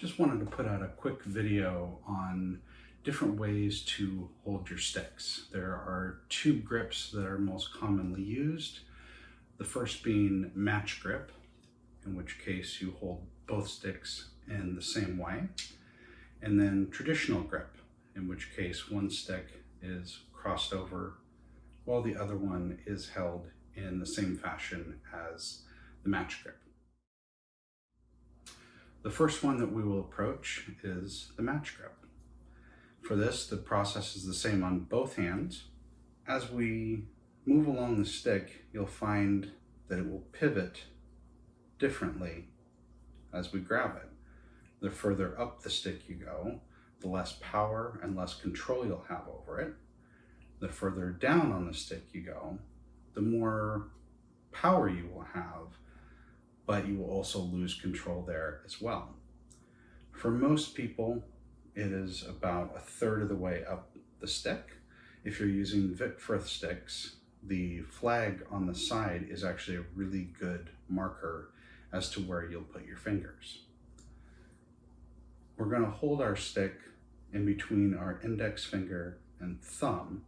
Just wanted to put out a quick video on different ways to hold your sticks. There are two grips that are most commonly used. The first being match grip, in which case you hold both sticks in the same way. And then traditional grip, in which case one stick is crossed over while the other one is held in the same fashion as the match grip. The first one that we will approach is the match grip. For this, the process is the same on both hands. As we move along the stick, you'll find that it will pivot differently as we grab it. The further up the stick you go, the less power and less control you'll have over it. The further down on the stick you go, the more power you will have, but you will also lose control there as well. For most people, it is about a third of the way up the stick. If you're using Vic Firth sticks, the flag on the side is actually a really good marker as to where you'll put your fingers. We're going to hold our stick in between our index finger and thumb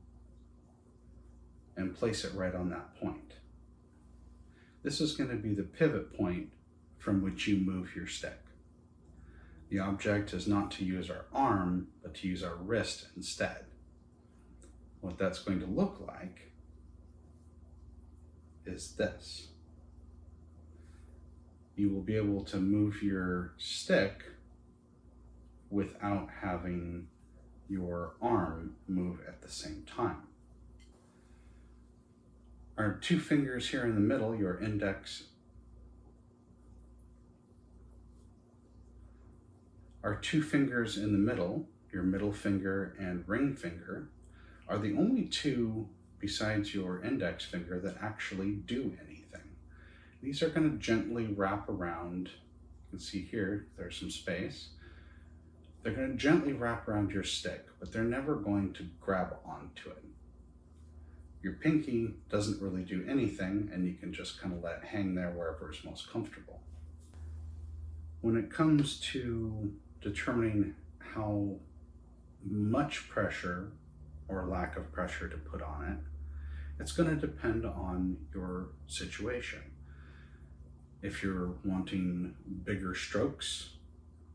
and place it right on that point. This is going to be the pivot point from which you move your stick. The object is not to use our arm, but to use our wrist instead. What that's going to look like is this. You will be able to move your stick without having your arm move at the same time. Our two fingers here in the middle, your index, our two fingers in the middle, your middle finger and ring finger, are the only two besides your index finger that actually do anything. These are going to gently wrap around. You can see here, there's some space. They're going to gently wrap around your stick, but they're never going to grab onto it. Your pinky doesn't really do anything, and you can just kind of let it hang there wherever is most comfortable. When it comes to determining how much pressure or lack of pressure to put on it, it's going to depend on your situation. If you're wanting bigger strokes,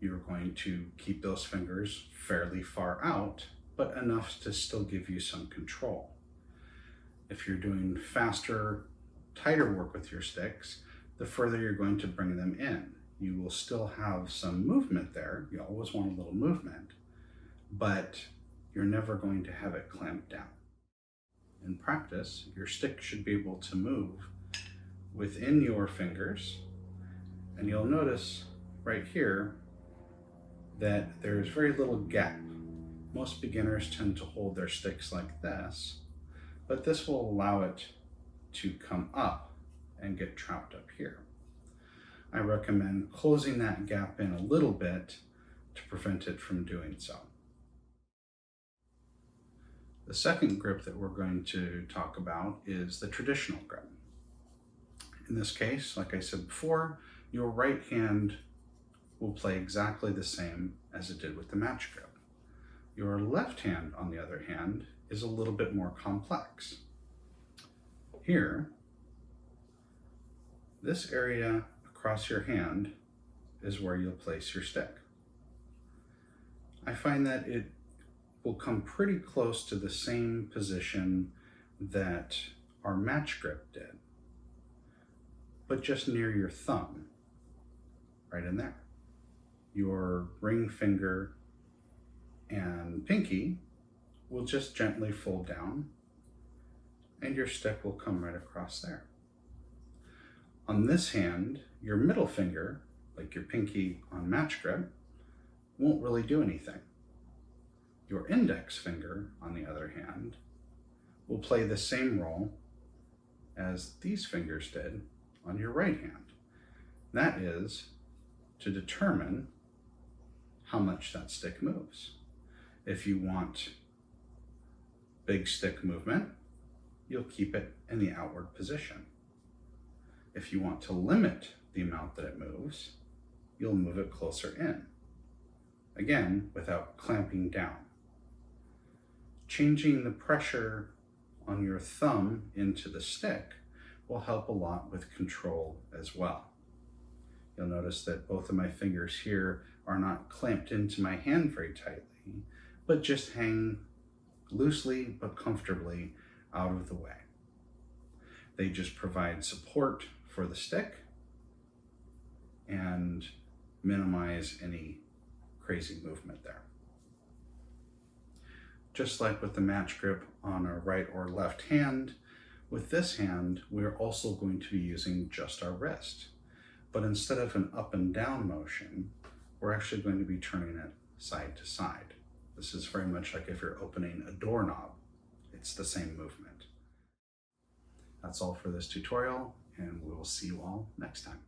you're going to keep those fingers fairly far out, but enough to still give you some control. If you're doing faster, tighter work with your sticks, the further you're going to bring them in. You will still have some movement there. You always want a little movement, but you're never going to have it clamped down. In practice, your stick should be able to move within your fingers, and you'll notice right here that there's very little gap. Most beginners tend to hold their sticks like this, but this will allow it to come up and get trapped up here. I recommend closing that gap in a little bit to prevent it from doing so. The second grip that we're going to talk about is the traditional grip. In this case, like I said before, your right hand will play exactly the same as it did with the match grip. Your left hand, on the other hand, is a little bit more complex. Here, this area across your hand is where you'll place your stick. I find that it will come pretty close to the same position that our match grip did, but just near your thumb, right in there. Your ring finger and pinky will just gently fold down, and your stick will come right across there. On this hand, your middle finger, like your pinky on match grip, won't really do anything. Your index finger, on the other hand, will play the same role as these fingers did on your right hand. That is to determine how much that stick moves. If you want big stick movement, you'll keep it in the outward position. If you want to limit the amount that it moves, you'll move it closer in. again, without clamping down. Changing the pressure on your thumb into the stick will help a lot with control as well. You'll notice that both of my fingers here are not clamped into my hand very tightly, but just hang loosely but comfortably out of the way. They just provide support for the stick and minimize any crazy movement there. Just like with the match grip on our right or left hand, with this hand, we're also going to be using just our wrist. But instead of an up and down motion, we're actually going to be turning it side to side. This is very much like if you're opening a doorknob. It's the same movement. That's all for this tutorial, and we will see you all next time.